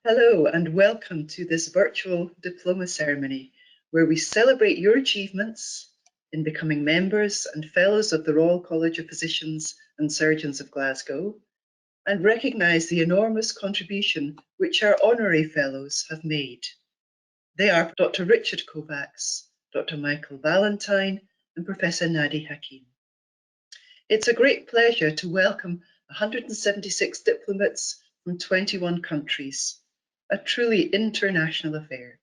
Hello and welcome to this virtual diploma ceremony where we celebrate your achievements in becoming members and fellows of the Royal College of Physicians and Surgeons of Glasgow and recognise the enormous contribution which our honorary fellows have made. They are Dr. Richard Kovacs, Dr. Michael Valentine and Professor Nadi Hakim. It's a great pleasure to welcome 176 diplomats from 21 countries, a truly international affair.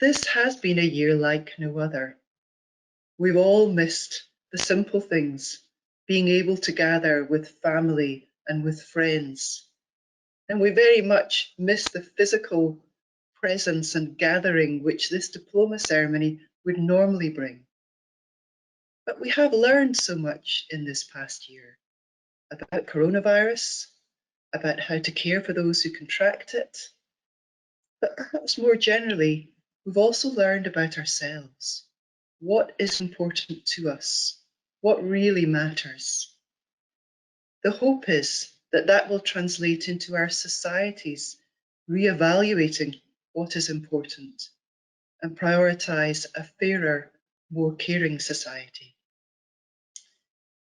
This has been a year like no other. We've all missed the simple things, being able to gather with family and with friends. And we very much miss the physical presence and gathering which this diploma ceremony would normally bring. But we have learned so much in this past year about coronavirus, about how to care for those who contract it, but perhaps more generally, we've also learned about ourselves. What is important to us? What really matters? The hope is that that will translate into our societies re-evaluating what is important and prioritise a fairer, more caring society.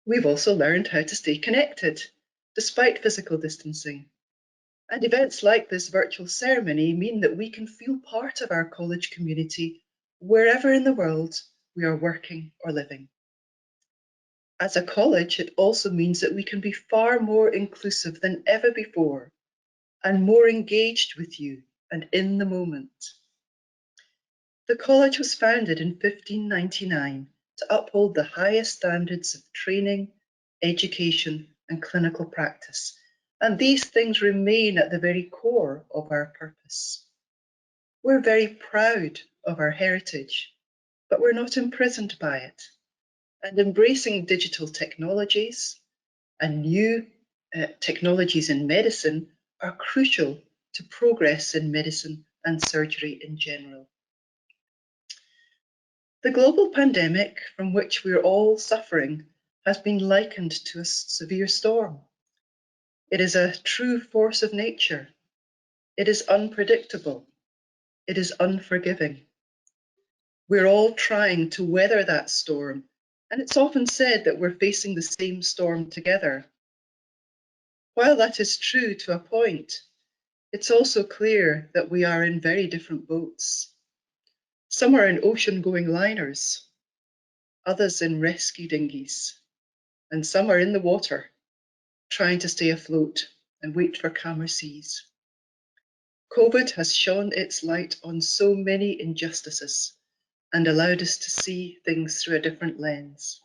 We've also learned how to stay connected despite physical distancing. And events like this virtual ceremony mean that we can feel part of our college community wherever in the world we are working or living. As a college, it also means that we can be far more inclusive than ever before and more engaged with you and in the moment. The college was founded in 1599 to uphold the highest standards of training, education and clinical practice. And these things remain at the very core of our purpose. We're very proud of our heritage, but we're not imprisoned by it. And embracing digital technologies and new technologies in medicine are crucial to progress in medicine and surgery in general. The global pandemic from which we're all suffering has been likened to a severe storm. It is a true force of nature. It is unpredictable. It is unforgiving. We're all trying to weather that storm, and it's often said that we're facing the same storm together. While that is true to a point, it's also clear that we are in very different boats. Some are in ocean-going liners, others in rescue dinghies, and some are in the water, trying to stay afloat and wait for calmer seas. COVID has shone its light on so many injustices and allowed us to see things through a different lens.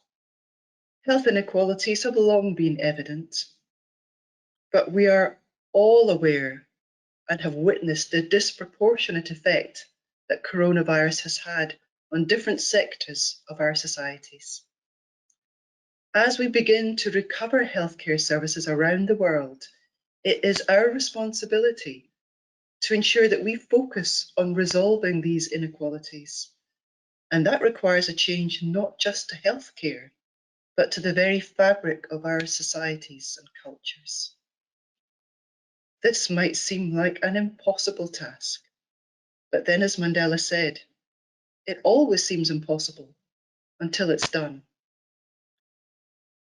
Health inequalities have long been evident, but we are all aware and have witnessed the disproportionate effect that coronavirus has had on different sectors of our societies. As we begin to recover healthcare services around the world, it is our responsibility to ensure that we focus on resolving these inequalities. And that requires a change not just to healthcare, but to the very fabric of our societies and cultures. This might seem like an impossible task, but then, as Mandela said, it always seems impossible until it's done.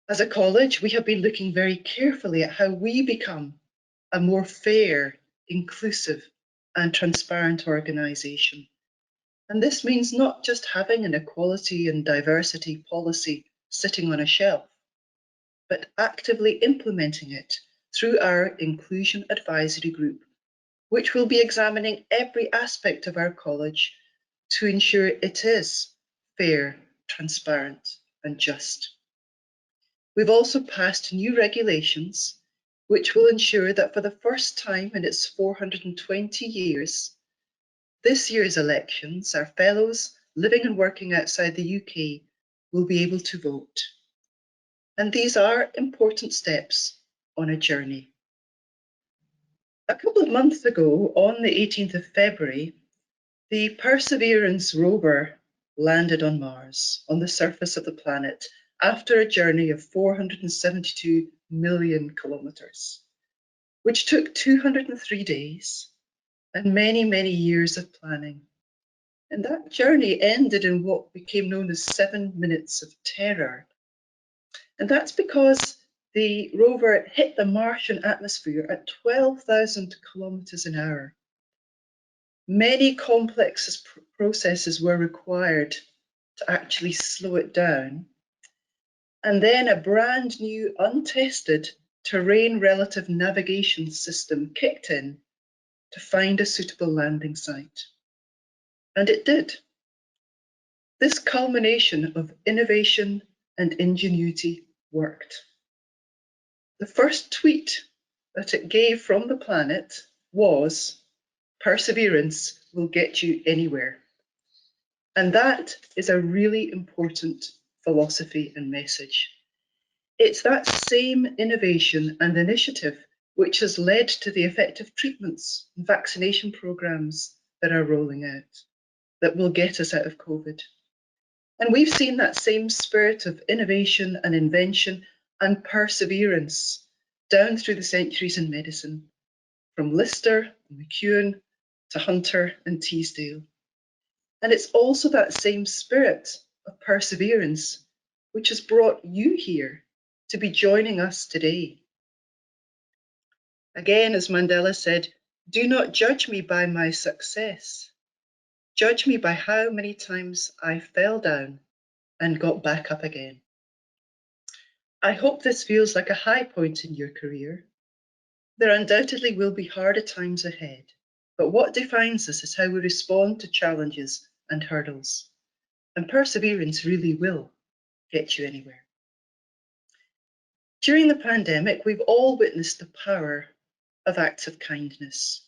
As a college, we have been looking very carefully at how we become a more fair, inclusive and transparent organisation. And this means not just having an equality and diversity policy sitting on a shelf, but actively implementing it through our Inclusion Advisory Group, which will be examining every aspect of our college to ensure it is fair, transparent and just. We've also passed new regulations which will ensure that for the first time in its 420 years, this year's elections, our fellows living and working outside the UK will be able to vote. And these are important steps on a journey. A couple of months ago, on the 18th of February, the Perseverance rover landed on Mars, on the surface of the planet, after a journey of 472 million kilometres. which took 203 days and many, many years of planning. And that journey ended in what became known as 7 minutes of terror. And that's because the rover hit the Martian atmosphere at 12,000 kilometers an hour. Many complex processes were required to actually slow it down. And then a brand new, untested terrain relative navigation system kicked in to find a suitable landing site. And it did. This culmination of innovation and ingenuity worked. The first tweet that it gave from the planet was, "Perseverance will get you anywhere." And that is a really important philosophy and message. It's that same innovation and initiative which has led to the effective treatments and vaccination programs that are rolling out that will get us out of COVID. And we've seen that same spirit of innovation and invention and perseverance down through the centuries in medicine, from Lister and McEwen to Hunter and Teasdale. And it's also that same spirit of perseverance which has brought you here to be joining us today. Again, as Mandela said, "Do not judge me by my success. Judge me by how many times I fell down and got back up again." I hope this feels like a high point in your career. There undoubtedly will be harder times ahead, but what defines us is how we respond to challenges and hurdles. And perseverance really will get you anywhere. During the pandemic, we've all witnessed the power of acts of kindness.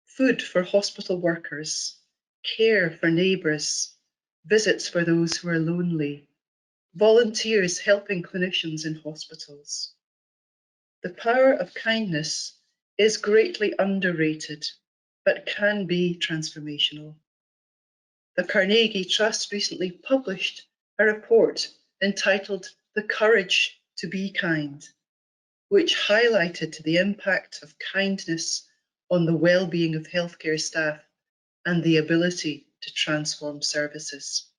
Food for hospital workers, care for neighbours, visits for those who are lonely, volunteers helping clinicians in hospitals. The power of kindness is greatly underrated, but can be transformational. The Carnegie Trust recently published a report entitled "The Courage to Be Kind," which highlighted the impact of kindness on the well-being of healthcare staff and the ability to transform services.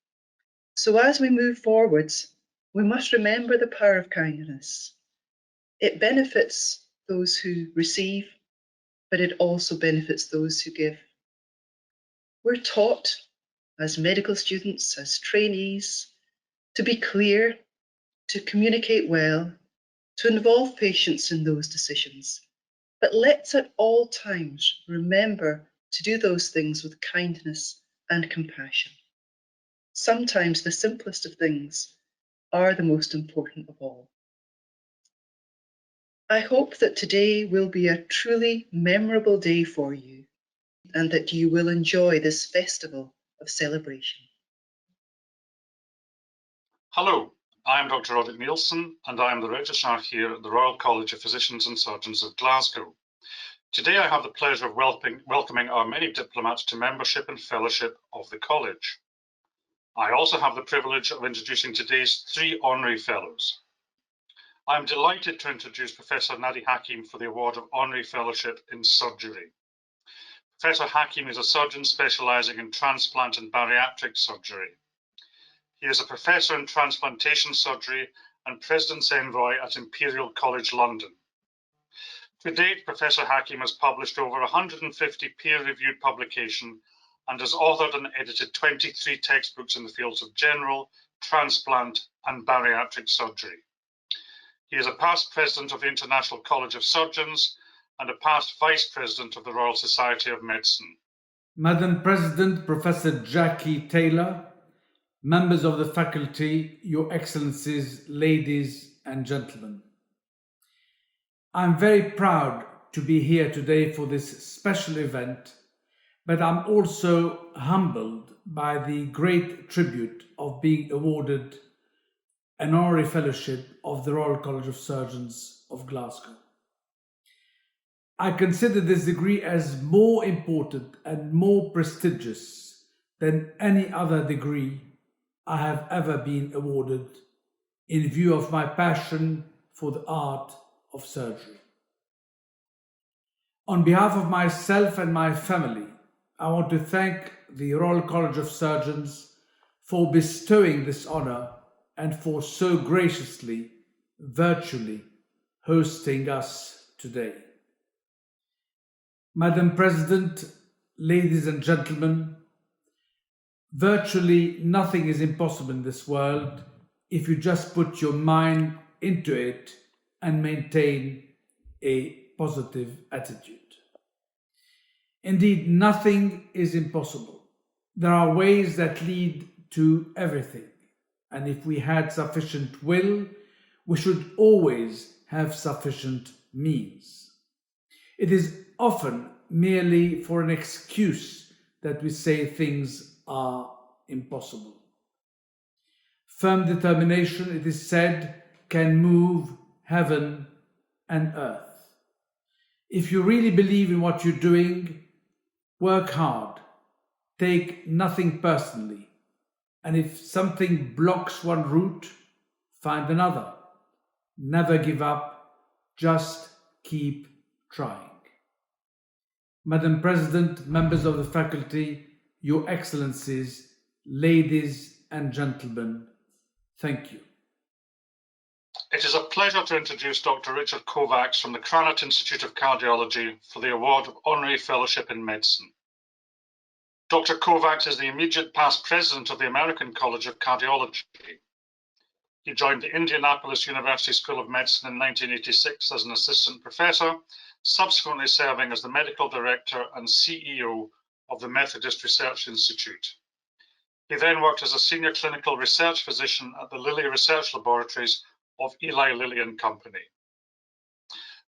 So as we move forwards, we must remember the power of kindness. It benefits those who receive, but it also benefits those who give. We're taught as medical students, as trainees, to be clear, to communicate well, to involve patients in those decisions. But let's at all times remember to do those things with kindness and compassion. Sometimes the simplest of things are the most important of all. I hope that today will be a truly memorable day for you and that you will enjoy this festival of celebration. Hello, I am Dr. Roderick Nielsen and I am the Registrar here at the Royal College of Physicians and Surgeons of Glasgow. Today I have the pleasure of welcoming our many diplomats to membership and fellowship of the College. I also have the privilege of introducing today's 3 honorary fellows. I am delighted to introduce Professor Nadi Hakim for the award of Honorary Fellowship in Surgery. Professor Hakim is a surgeon specialising in transplant and bariatric surgery. He is a professor in transplantation surgery and President's Envoy at Imperial College London. To date, Professor Hakim has published over 150 peer-reviewed publications and has authored and edited 23 textbooks in the fields of general, transplant and bariatric surgery. He is a past president of the International College of Surgeons and a past vice president of the Royal Society of Medicine. Madam President, Professor Jackie Taylor, members of the faculty, Your Excellencies, ladies and gentlemen. I'm very proud to be here today for this special event, but I'm also humbled by the great tribute of being awarded an honorary fellowship of the Royal College of Surgeons of Glasgow. I consider this degree as more important and more prestigious than any other degree I have ever been awarded in view of my passion for the art of surgery. On behalf of myself and my family, I want to thank the Royal College of Surgeons for bestowing this honor and for so graciously, virtually hosting us today. Madam President, ladies and gentlemen, virtually nothing is impossible in this world if you just put your mind into it and maintain a positive attitude. Indeed, nothing is impossible. There are ways that lead to everything. And if we had sufficient will, we should always have sufficient means. It is often merely for an excuse that we say things are impossible. Firm determination, it is said, can move heaven and earth. If you really believe in what you're doing, work hard, take nothing personally, and if something blocks one route, find another. Never give up, just keep trying. Madam President, members of the faculty, Your Excellencies, ladies and gentlemen, thank you. It is a pleasure to introduce Dr. Richard Kovacs from the Krannert Institute of Cardiology for the award of Honorary Fellowship in Medicine. Dr. Kovacs is the immediate past president of the American College of Cardiology. He joined the Indianapolis University School of Medicine in 1986 as an assistant professor, subsequently serving as the medical director and CEO of the Methodist Research Institute. He then worked as a senior clinical research physician at the Lilly Research Laboratories of Eli Lilly and Company.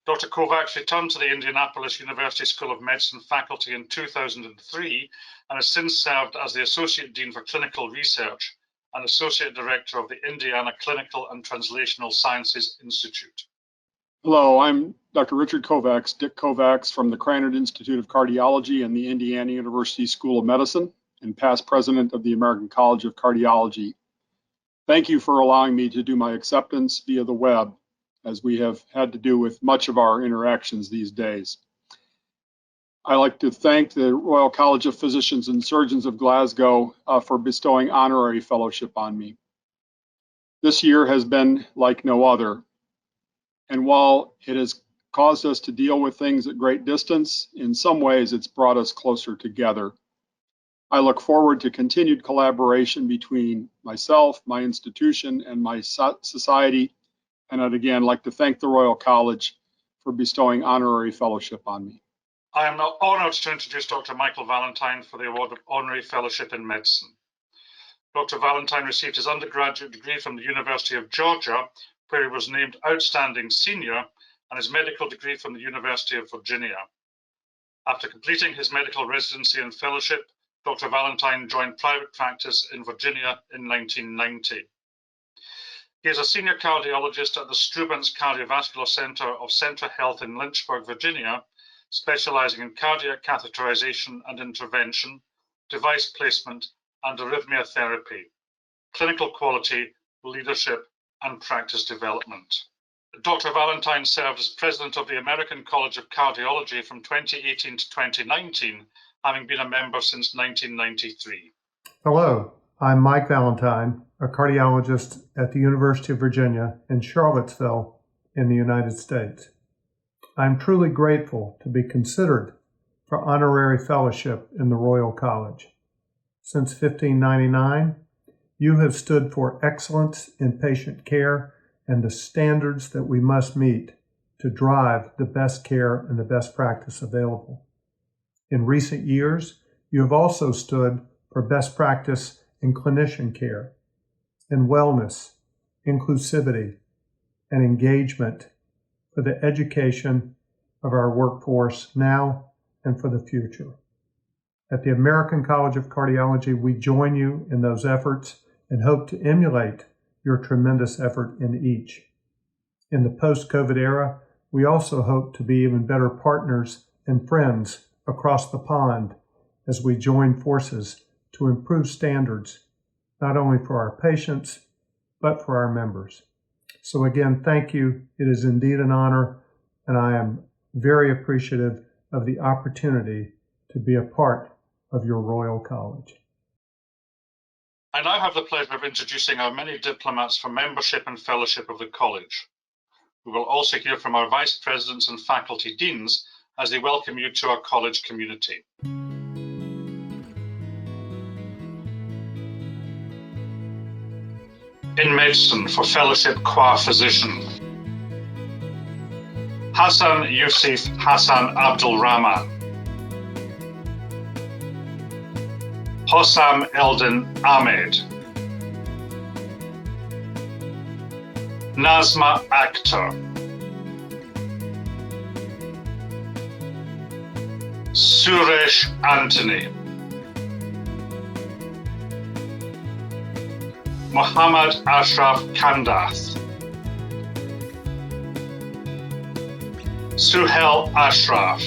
Dr. Kovacs returned to the Indianapolis University School of Medicine faculty in 2003 and has since served as the Associate Dean for Clinical Research and Associate Director of the Indiana Clinical and Translational Sciences Institute. Hello, I'm Dr. Richard Kovacs, Dick Kovacs from the Krannert Institute of Cardiology and the Indiana University School of Medicine and past president of the American College of Cardiology. Thank you for allowing me to do my acceptance via the web, as we have had to do with much of our interactions these days. I'd like to thank the Royal College of Physicians and Surgeons of Glasgow for bestowing honorary fellowship on me. This year has been like no other, and while it has caused us to deal with things at great distance, in some ways it's brought us closer together. I look forward to continued collaboration between myself, my institution, and my society, and I'd again like to thank the Royal College for bestowing honorary fellowship on me. I am now honored to introduce Dr. Michael Valentine for the award of Honorary Fellowship in Medicine. Dr. Valentine received his undergraduate degree from the University of Georgia, where he was named Outstanding Senior, and his medical degree from the University of Virginia. After completing his medical residency and fellowship, Dr. Valentine joined private practice in Virginia in 1990. He is a senior cardiologist at the Strubens Cardiovascular Center of Centra Health in Lynchburg, Virginia, specializing in cardiac catheterization and intervention, device placement, and arrhythmia therapy, clinical quality, leadership, and practice development. Dr. Valentine served as president of the American College of Cardiology from 2018 to 2019, having been a member since 1993. Hello, I'm Mike Valentine, a cardiologist at the University of Virginia in Charlottesville in the United States. I'm truly grateful to be considered for honorary fellowship in the Royal College. Since 1599, you have stood for excellence in patient care and the standards that we must meet to drive the best care and the best practice available. In recent years, you have also stood for best practice in clinician care, in wellness, inclusivity, and engagement for the education of our workforce now and for the future. At the American College of Cardiology, we join you in those efforts and hope to emulate your tremendous effort in each. In the post-COVID era, we also hope to be even better partners and friends across the pond as we join forces to improve standards, not only for our patients, but for our members. So again, thank you. It is indeed an honor, and I am very appreciative of the opportunity to be a part of your Royal College. I now have the pleasure of introducing our many diplomats for membership and fellowship of the College. We will also hear from our Vice Presidents and Faculty Deans as they welcome you to our college community. In medicine for fellowship qua physician, Hassan Yusuf Hassan Abdul Rahman, Hossam Eldin Ahmed, Nazma Akhtar, Suresh Anthony, Muhammad Ashraf Kandath, Suhail Ashraf,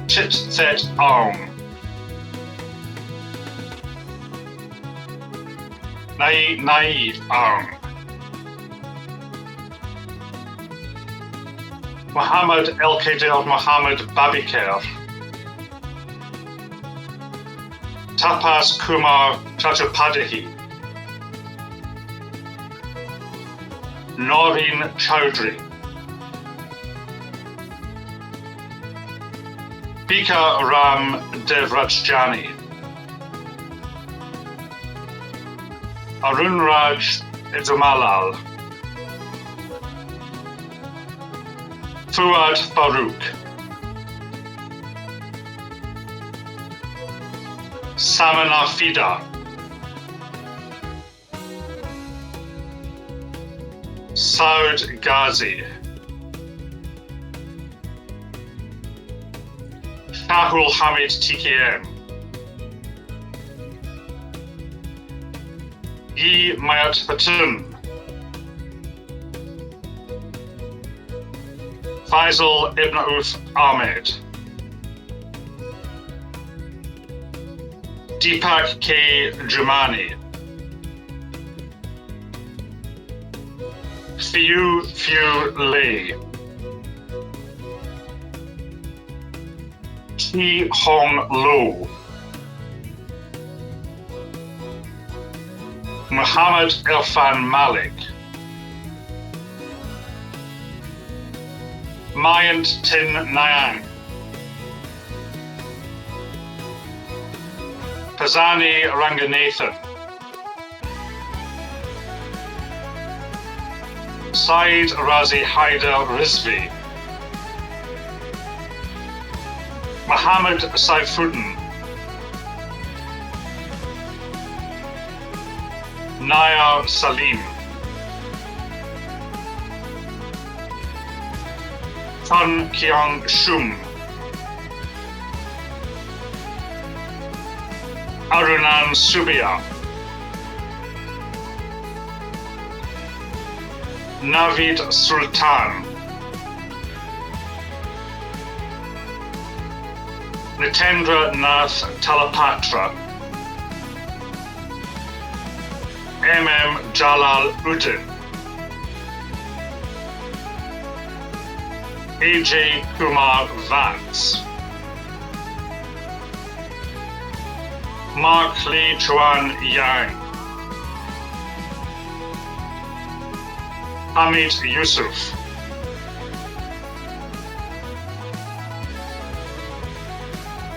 Chitset Aung, Naeed Aung, Muhammad El-Kader Muhammad Babikar, Tapas Kumar Chattopadhyay, Noreen Chowdhury, Bika Ram Devrajjani, Arunraj Izumalal, Fuad Farooq, Samana Fida, Saud Ghazi, Shahul Hamid TKM, Yi Mayat Batun, Faisal Ibn Auf Ahmed, Deepak K. Jumani, Fiu Lei, Ki Hong Lo, Muhammad Irfan Malik, Mayant Tin Nyang, Pazani Ranganathan, Saeed Razi Haider Rizvi, Muhammad Saifuddin, Nayar Salim, Tun Kyung Shum, Arunan Subia, Navid Sultan, Nitendra Nath Talapatra, Jalal Uddin, AJ Kumar Vance, Mark Lee Chuan Yang, Hamid Yusuf,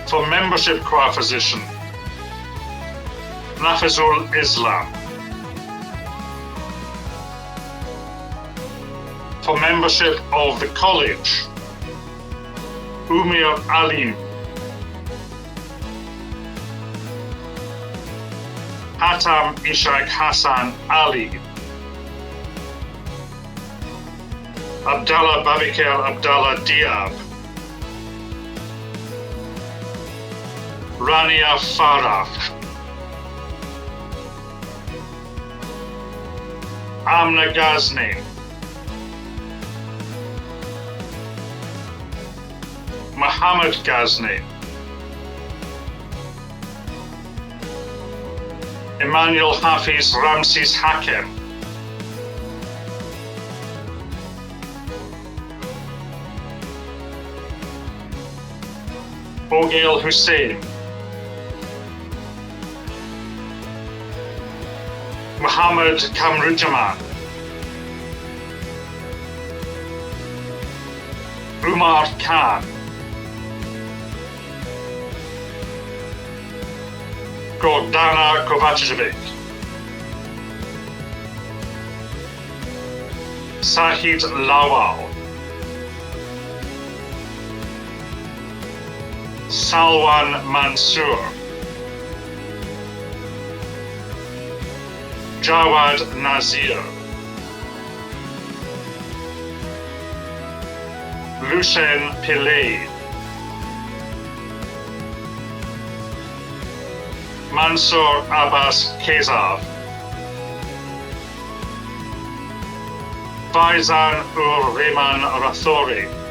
for membership qua physician, Nafizul Islam, for membership of the college, Umir Alim, Hatam Ishaq Hassan Ali, Abdallah Babikar Abdallah Diab, Rania Farah, Amna Ghazni, Muhammad Ghazni, Emmanuel Hafiz Ramses Hakem, Bogail Hussain, Muhammad Kamrujaman, Umar Khan, Gordana Kovacevic, Sahid Lawal, Salwan Mansoor, Jawad Nazir, Lucien Pillay, Mansour Abbas Kezav, Faizan Ur-Rehman Rathori,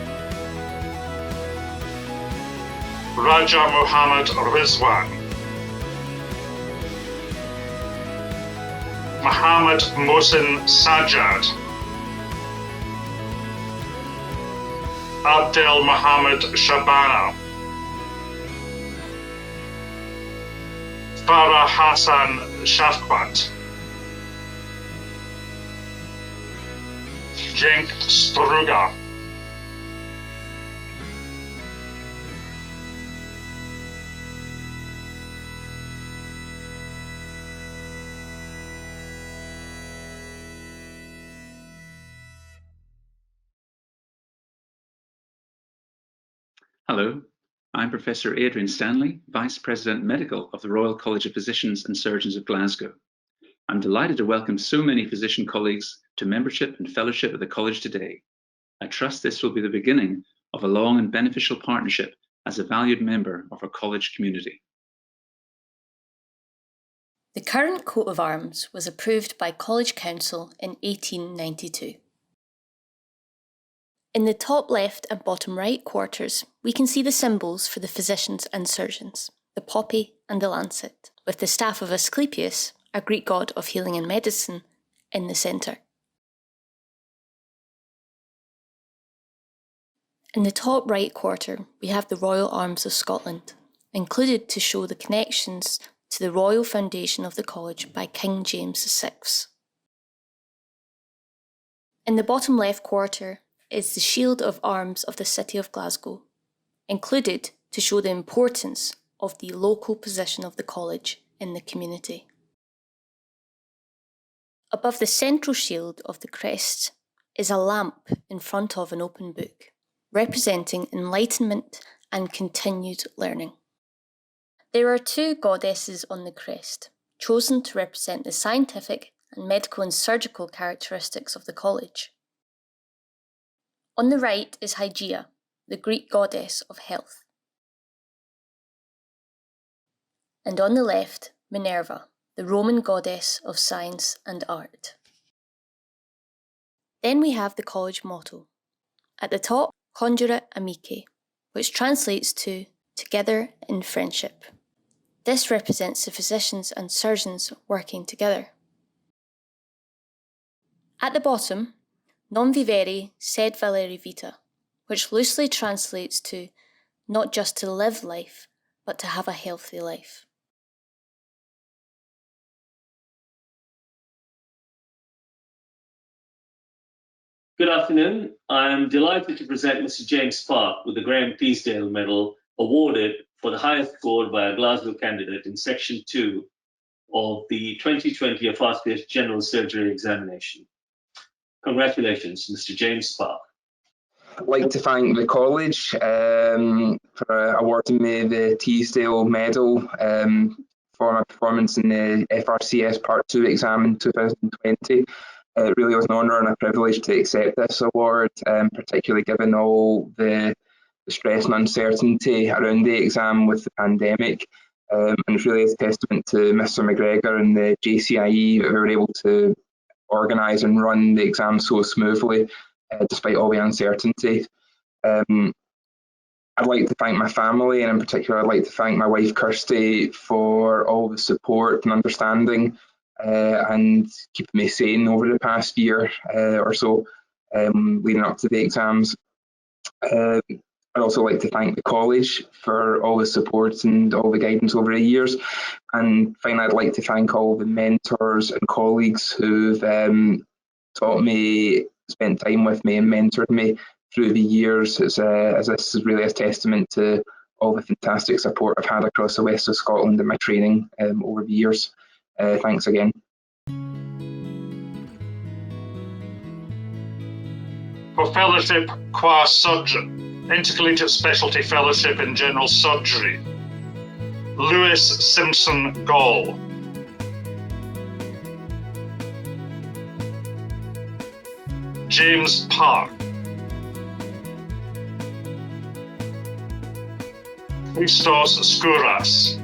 Raja Muhammad Rizwan, Muhammad Mohsin Sajjad, Abdel Muhammad Shabana, Farah Hassan Shafqat, Cenk Struga, Hello, I'm Professor Adrian Stanley, Vice President Medical of the Royal College of Physicians and Surgeons of Glasgow. I'm delighted to welcome so many physician colleagues to membership and fellowship at the College today. I trust this will be the beginning of a long and beneficial partnership as a valued member of our college community. The current coat of arms was approved by College Council in 1892. In the top left and bottom right quarters, we can see the symbols for the physicians and surgeons, the poppy and the lancet, with the staff of Asclepius, a Greek god of healing and medicine, in the centre. In the top right quarter, we have the Royal Arms of Scotland, included to show the connections to the royal foundation of the college by King James VI. In the bottom left quarter is the Shield of Arms of the City of Glasgow, included to show the importance of the local position of the college in the community. Above the central shield of the crest is a lamp in front of an open book, representing enlightenment and continued learning. There are two goddesses on the crest, chosen to represent the scientific and medical and surgical characteristics of the college. On the right is Hygeia, the Greek goddess of health. And on the left, Minerva, the Roman goddess of science and art. Then we have the college motto. At the top, Conjura Amici, which translates to Together in Friendship. This represents the physicians and surgeons working together. At the bottom, Non vivere sed valere vita, which loosely translates to not just to live life, but to have a healthy life. Good afternoon. I am delighted to present Mr. James Spark with the Graham Teasdale Medal awarded for the highest score by a Glasgow candidate in Section 2 of the 2020 Erasmus General Surgery Examination. Congratulations, Mr. James Spark. I'd like to thank the college for awarding me the Teasdale Medal for my performance in the FRCS Part 2 exam in 2020. It really was an honour and a privilege to accept this award, particularly given all the stress and uncertainty around the exam with the pandemic. And it's really a testament to Mr. McGregor and the JCIE that we were able to organise and run the exam so smoothly, despite all the uncertainty. I'd like to thank my family, and in particular I'd like to thank my wife Kirsty for all the support and understanding and keeping me sane over the past year or so leading up to the exams. I'd also like to thank the college for all the support and all the guidance over the years. And finally, I'd like to thank all the mentors and colleagues who've taught me, spent time with me and mentored me through the years, as this is really a testament to all the fantastic support I've had across the west of Scotland in my training over the years. Thanks again. For Fellowship qua Surgeon, Intercollegiate Specialty Fellowship in General Surgery, Lewis Simpson Gall. James Park. Christos Skouras.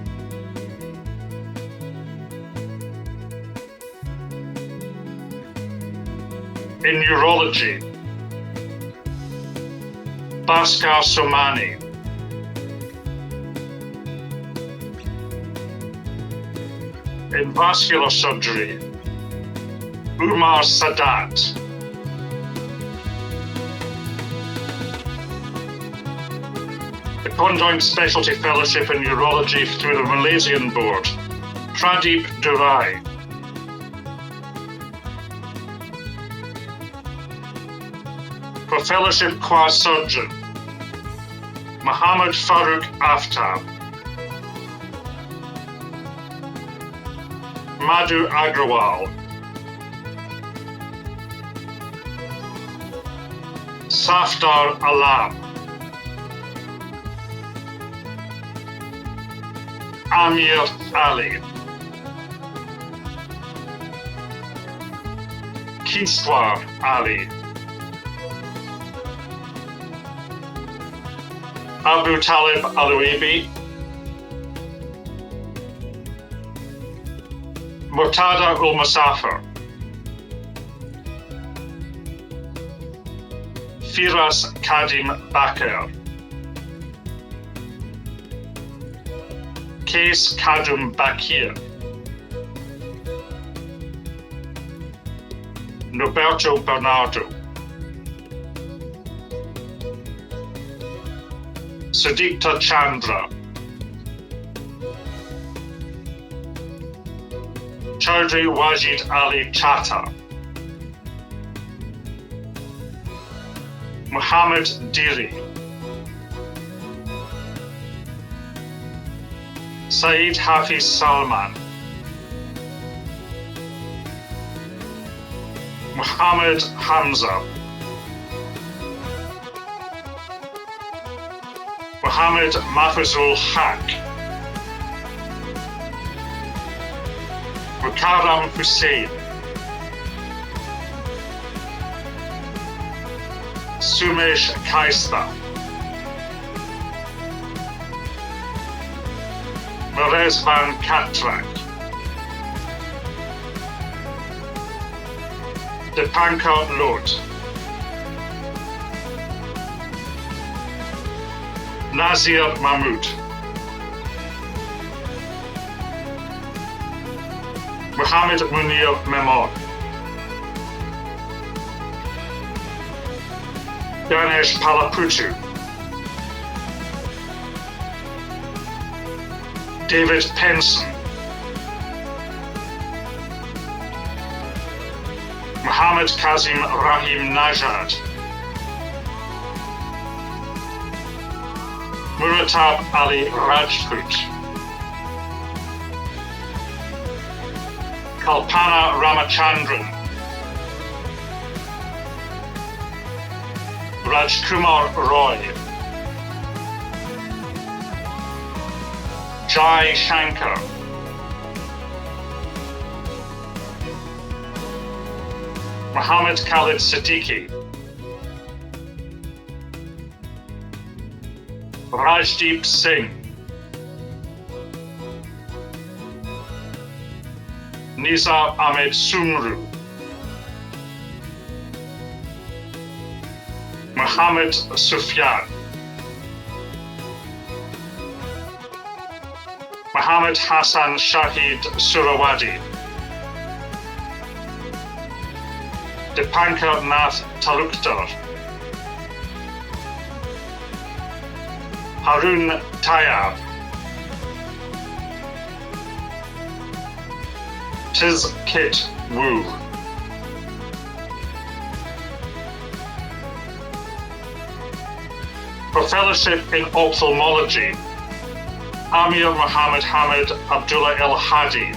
In Neurology, Bhaskar Somani. In Vascular Surgery, Umar Sadat. The Conjoint Specialty Fellowship in Urology through the Malaysian Board, Pradeep Durai. For Fellowship qua Surgeon, Mohammed Farooq Aftab. Madhu Agrawal. Safdar Alam. Amir Ali. Kiswar Ali. Abu Talib Alouibi. Murtada Ul Musafir. Firas Kadim Bakr. Kees Kadum Bakir. Roberto Bernardo. Sudipta Chandra. Chaudhry Wajid Ali Chatta. Muhammad Diri. Saeed Hafiz Salman. Muhammad Hamza. Muhammad Mahfuzul Haq. Mukarram Hussain. Sumesh Kaista. Merezban Katrak. Dipankar Lod. Nazir Mahmood. Muhammad Munir Memon. Ganesh Palaputu. David Penson. Muhammad Kazim Rahim Najad. Muratab Ali Rajput. Kalpana Ramachandran. Rajkumar Roy. Jai Shankar. Muhammad Khalid Siddiqui. Rajdeep Singh. Nizar Ahmed Sumru. Muhammad Sufyan. Muhammad Hassan Shahid Surawadi. Dipankar Nath Talukdar. Harun Tayyab, Tiz Kit Wu, for fellowship in ophthalmology, Amir Mohammed Hamid Abdullah El Hadi,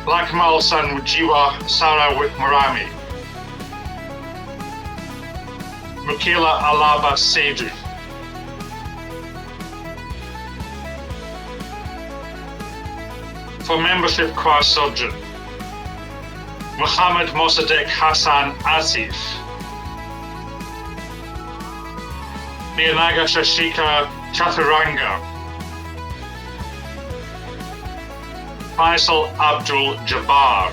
Lakmal Sanmujiwa Sarawik Marami, Mukila Alaba Seydu, for membership qua surgeon, Muhammad Mossadegh Hassan Asif, Miyanaga Shashika Chaturanga, Faisal Abdul Jabbar,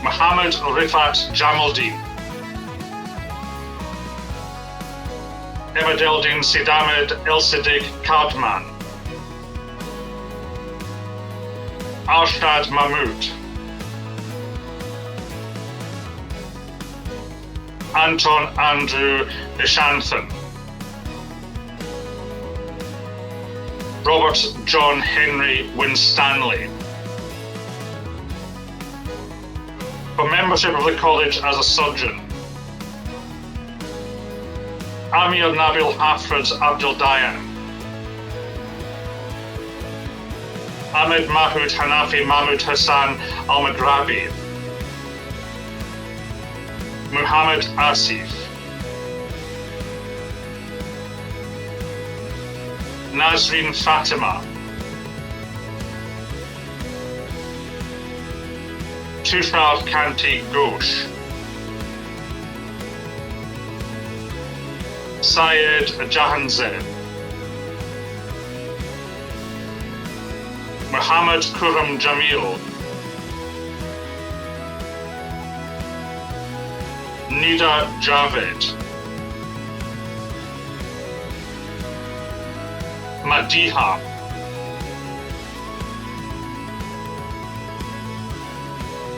Muhammad Rifat Jamaldeen, Emadeldin Sidamed El Siddiq Kadman, Arshad Mahmood, Anton Andrew Ishanthan, Robert John Henry Winstanley. For membership of the college as a surgeon, Amir Nabil Hafrez Abdul Dayan, Ahmed Mahmoud Hanafi Mahmoud Hassan Al Maghrabi, Muhammad Asif, Nazreen Fatima, Tushar Kanti Ghosh, Syed Jahanzeb, Muhammad Khurram Jamil, Nida Javed, Madiha,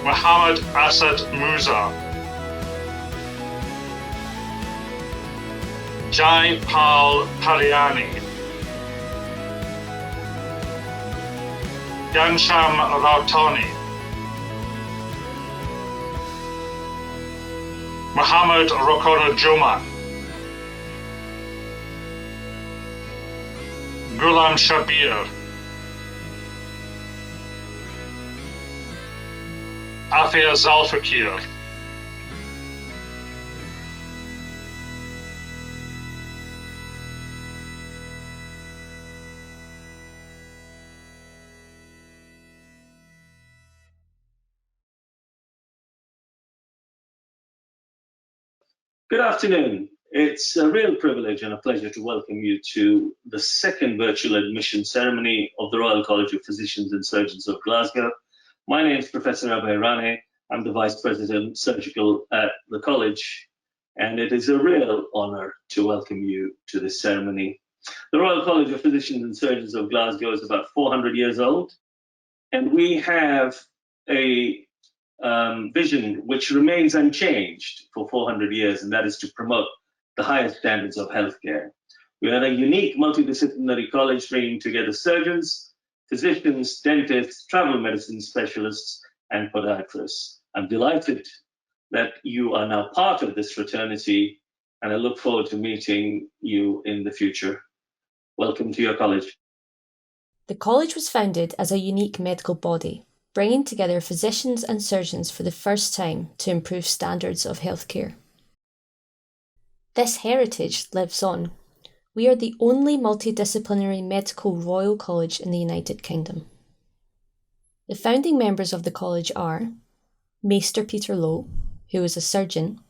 Muhammad Asad Musa, Jai Pal Paliani, Gansham Rautani, Muhammad Rokono Juman, Ghulam Shabir, Afia Zalfakir, Good afternoon. It's a real privilege and a pleasure to welcome you to the second virtual admission ceremony of the Royal College of Physicians and Surgeons of Glasgow. My name is Professor Abhay Rane. I'm the Vice President Surgical at the college, and it is a real honor to welcome you to this ceremony. The Royal College of Physicians and Surgeons of Glasgow is about 400 years old, and we have a vision which remains unchanged for 400 years, and that is to promote the highest standards of healthcare. We are a unique multidisciplinary college bringing together surgeons, physicians, dentists, travel medicine specialists, and podiatrists. I'm delighted that you are now part of this fraternity, and I look forward to meeting you in the future. Welcome to your college. The college was founded as a unique medical body, bringing together physicians and surgeons for the first time to improve standards of healthcare. This heritage lives on. We are the only multidisciplinary medical Royal College in the United Kingdom. The founding members of the college are Maester Peter Lowe, who is a surgeon,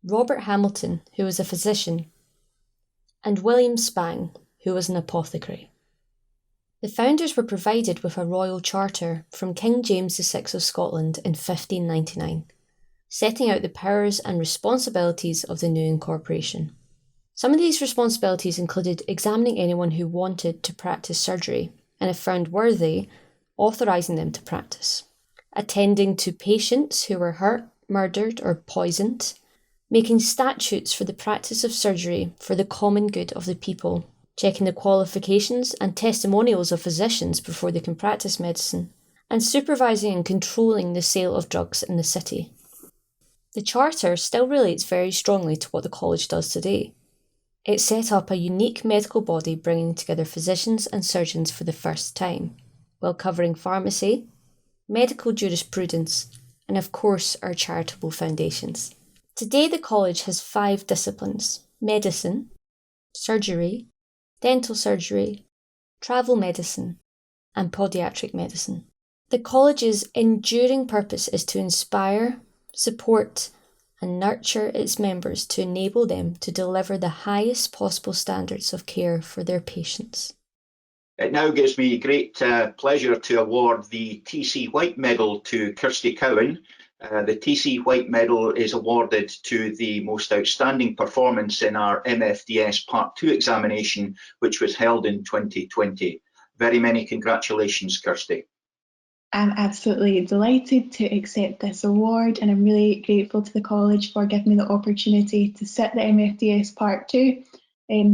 Robert Hamilton, who is a physician, and William Spang, who was an apothecary. The founders were provided with a royal charter from King James VI of Scotland in 1599, setting out the powers and responsibilities of the new incorporation. Some of these responsibilities included examining anyone who wanted to practice surgery, and if found worthy, authorising them to practice. attending to patients who were hurt, murdered, or poisoned, making statutes for the practice of surgery for the common good of the people, checking the qualifications and testimonials of physicians before they can practice medicine, and supervising and controlling the sale of drugs in the city. The Charter still relates very strongly to what the college does today. It set up a unique medical body bringing together physicians and surgeons for the first time, while covering pharmacy, medical jurisprudence, and of course our charitable foundations. Today the college has 5 disciplines: medicine, surgery, dental surgery, travel medicine, and podiatric medicine. The college's enduring purpose is to inspire, support, and nurture its members to enable them to deliver the highest possible standards of care for their patients. It now gives me great pleasure to award the T.C. White Medal to Kirsty Cowan. The T.C. White Medal is awarded to the most outstanding performance in our MFDS Part 2 examination, which was held in 2020. Very many congratulations, Kirsty. I'm absolutely delighted to accept this award, and I'm really grateful to the college for giving me the opportunity to sit the MFDS Part 2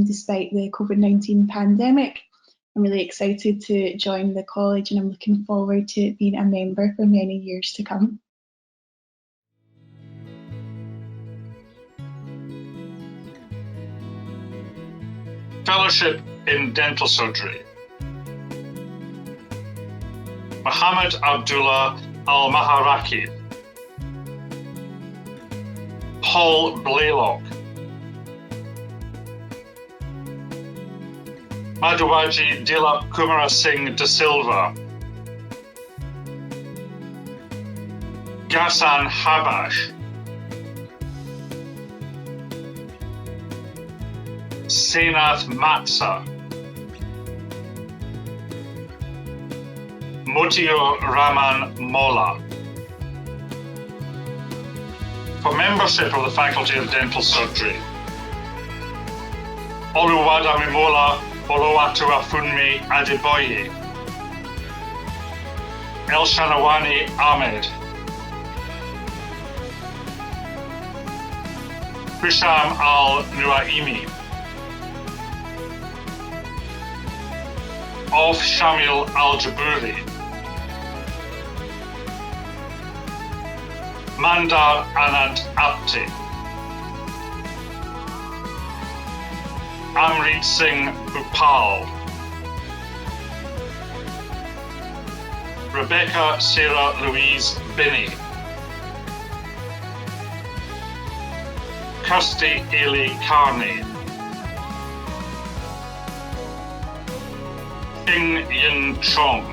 despite the COVID-19 pandemic. I'm really excited to join the college, and I'm looking forward to being a member for many years to come. Fellowship in Dental Surgery. Mohammed Abdullah Al-Maharaki, Paul Blaylock, Madhuwaji Dilap Kumara Singh De Silva, Ghassan Habash, Senath Matsa, Motiur Rahman Molla. For membership of the Faculty of Dental Surgery, Oluwadamimola Oluwatoafunmi Adeboye, Elshanawani Ahmed, Hisham Al-Nuaimi, Of Shamil Al-Jabouri, Mandar Anand Apte, Amrit Singh Bhupal, Rebecca Sarah Louise Binney, Kirsty Ailey Carney, King Yin Chong,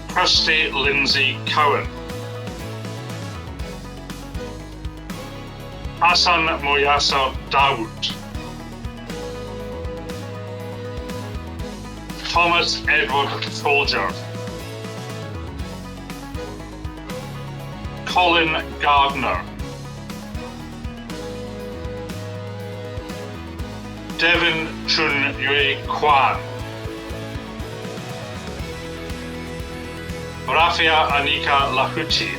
Kirsty Lindsay Cowan, Hassan Moyasser Dawood, Thomas Edward Folger, Colin Gardner, Devin Chun Yue Kwan, Rafia Anika Lahuti,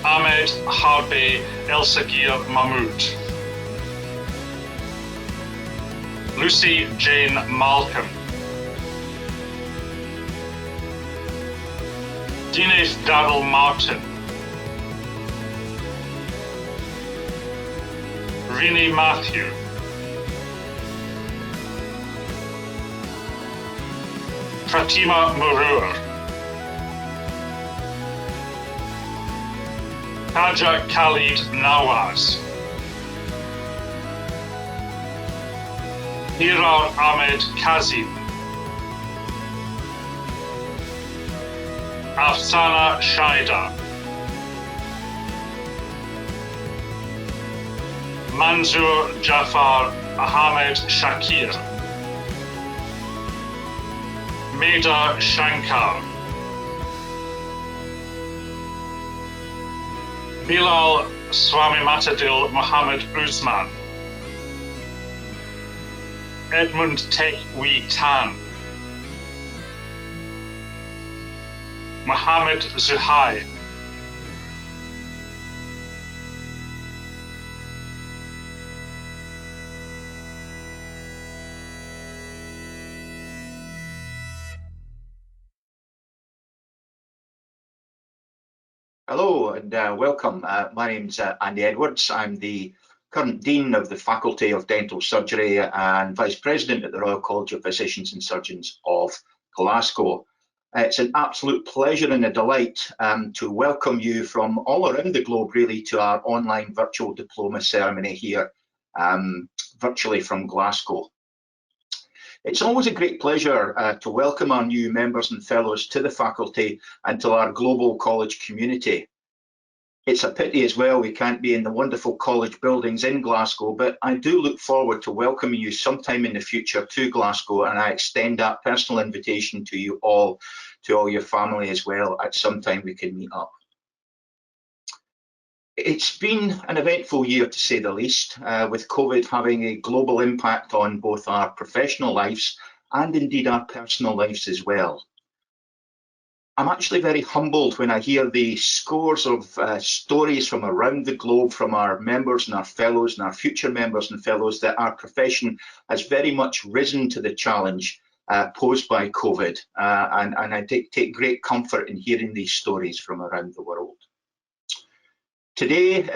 Ahmed Harbe Elsagir Mahmood, Lucy Jane Malcolm, Dinesh Darrell Martin, Rini Matthew, Fatima Murur, Kaja Khalid Nawaz, Hirar Ahmed Kazim, Afsana Shaida, Manzoor Jafar Ahmed Shakir, Meda Shankar, Bilal Swami Matadil Muhammad Usman, Edmund Tek Wee Tan, Mohammed Zuhai, Hello and welcome. My name's Andy Edwards. I'm the current Dean of the Faculty of Dental Surgery and Vice President at the Royal College of Physicians and Surgeons of Glasgow. It's an absolute pleasure and a delight to welcome you from all around the globe really to our online virtual diploma ceremony here virtually from Glasgow. It's always a great pleasure to welcome our new members and fellows to the faculty and to our global college community. It's a pity as well we can't be in the wonderful college buildings in Glasgow, but I do look forward to welcoming you sometime in the future to Glasgow, and I extend that personal invitation to you all, to all your family as well. At some time we can meet up. It's been an eventful year to say the least, with COVID having a global impact on both our professional lives and indeed our personal lives as well. I'm actually very humbled when I hear the scores of stories from around the globe from our members and our fellows and our future members and fellows that our profession has very much risen to the challenge posed by COVID. And I take great comfort in hearing these stories from around the world. Today,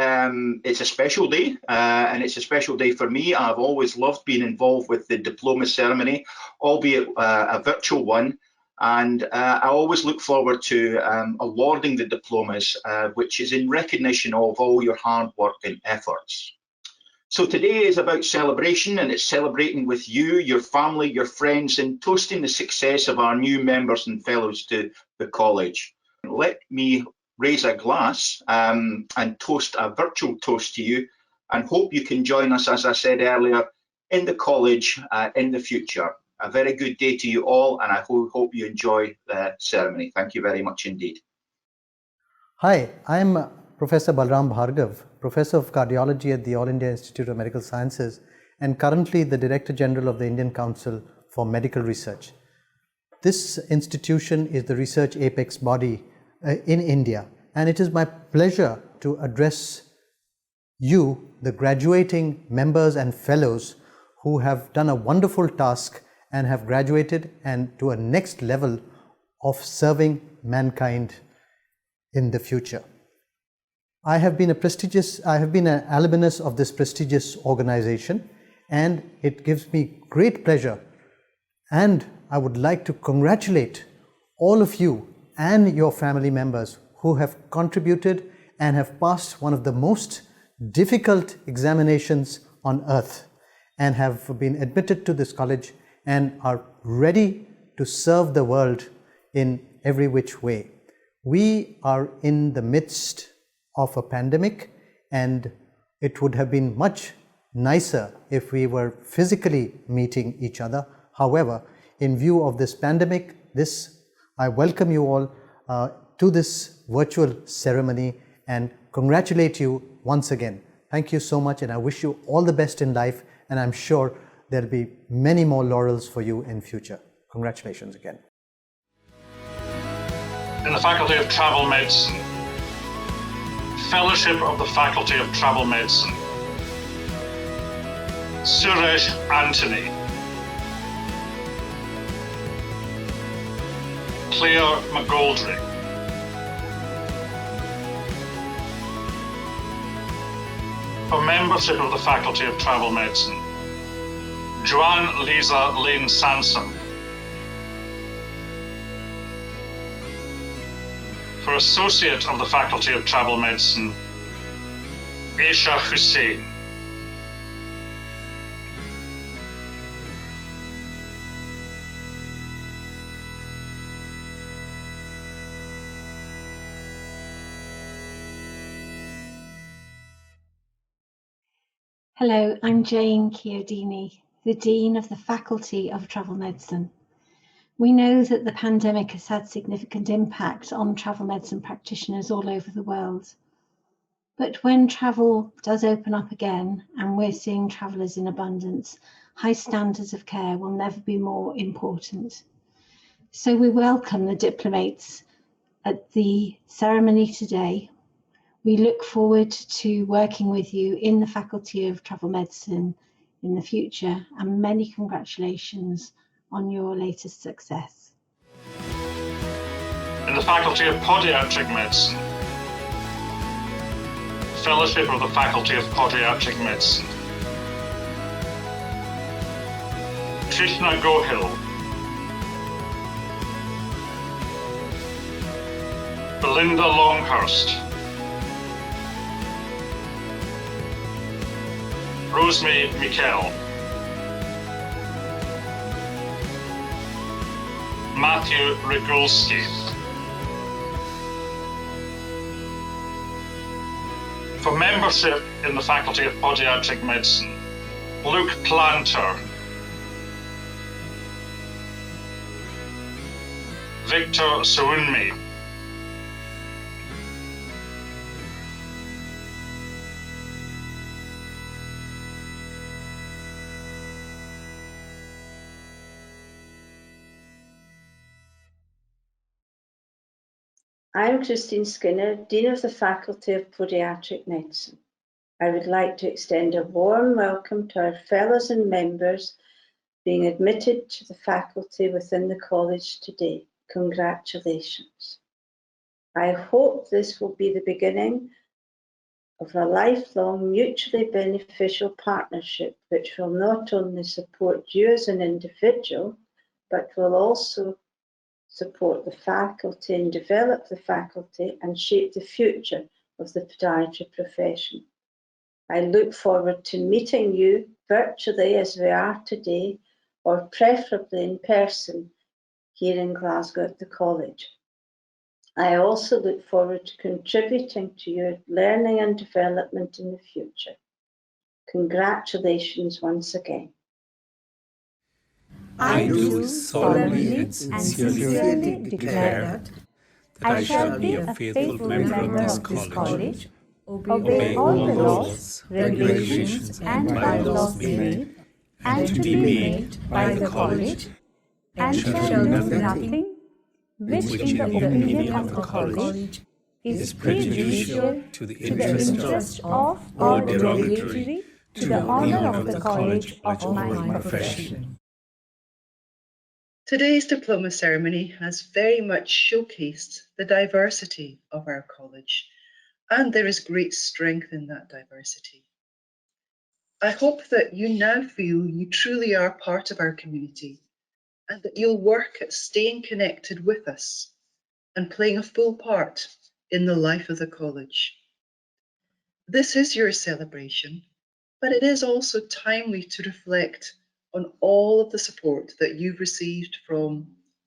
it's a special day, and it's a special day for me. I've always loved being involved with the diploma ceremony, albeit a virtual one, and I always look forward to awarding the diplomas, which is in recognition of all your hard work and efforts. So today is about celebration, and it's celebrating with you, your family, your friends, and toasting the success of our new members and fellows to the college. Let me raise a glass and toast a virtual toast to you, and hope you can join us, as I said earlier, in the college in the future. A very good day to you all, and I hope you enjoy the ceremony. Thank you very much indeed. Hi, I'm Professor Balram Bhargav, Professor of Cardiology at the All India Institute of Medical Sciences and currently the Director General of the Indian Council for Medical Research. This institution is the research apex body in India, and it is my pleasure to address you, the graduating members and fellows who have done a wonderful task and have graduated and to a next level of serving mankind in the future. I have been an alumnus of this prestigious organization, and it gives me great pleasure, and I would like to congratulate all of you and your family members who have contributed and have passed one of the most difficult examinations on earth and have been admitted to this college and are ready to serve the world in every which way. We are in the midst of a pandemic, and it would have been much nicer if we were physically meeting each other. However, in view of this pandemic, I welcome you all to this virtual ceremony and congratulate you once again. Thank you so much, and I wish you all the best in life, and I'm sure there'll be many more laurels for you in future. Congratulations again. In the Faculty of Travel Medicine, Fellowship of the Faculty of Travel Medicine, Suresh Anthony, Claire McGoldrick, for membership of the Faculty of Travel Medicine, Joanne Lisa Lane Sansom, for Associate of the Faculty of Travel Medicine, Aisha Hussain. Hello, I'm Jane Chiodini, the Dean of the Faculty of Travel Medicine. We know that the pandemic has had significant impact on travel medicine practitioners all over the world. But when travel does open up again, and we're seeing travellers in abundance, high standards of care will never be more important. So we welcome the diplomates at the ceremony today. We look forward to working with you in the Faculty of Travel Medicine in the future, and many congratulations on your latest success. In the Faculty of Podiatric Medicine, Fellowship of the Faculty of Podiatric Medicine, Trishna Gohil, Belinda Longhurst, Rosemary Mikkel, Matthew Regulski. For membership in the Faculty of Podiatric Medicine, Luke Planter, Victor Suunmi, I'm Christine Skinner, Dean of the Faculty of Podiatric Medicine. I would like to extend a warm welcome to our fellows and members being admitted to the faculty within the college today. Congratulations. I hope this will be the beginning of a lifelong mutually beneficial partnership which will not only support you as an individual, but will also support the faculty and develop the faculty and shape the future of the podiatry profession. I look forward to meeting you virtually as we are today, or preferably in person here in Glasgow at the college. I also look forward to contributing to your learning and development in the future. Congratulations once again. I do solemnly and sincerely declare that I shall be a faithful member of this college, obey all the laws, regulations, and bylaws made and to be made by the college, and shall do nothing which in the opinion of the college is prejudicial to the interest of or derogatory to the honour of the college or my profession. Today's diploma ceremony has very much showcased the diversity of our college, and there is great strength in that diversity. I hope that you now feel you truly are part of our community and that you'll work at staying connected with us and playing a full part in the life of the college. This is your celebration, but it is also timely to reflect on all of the support that you've received from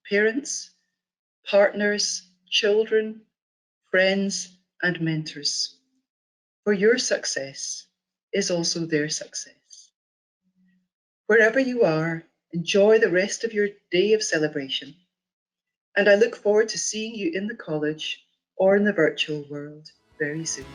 parents, partners, children, friends, and mentors. For your success is also their success. Wherever you are, enjoy the rest of your day of celebration, and I look forward to seeing you in the college or in the virtual world very soon.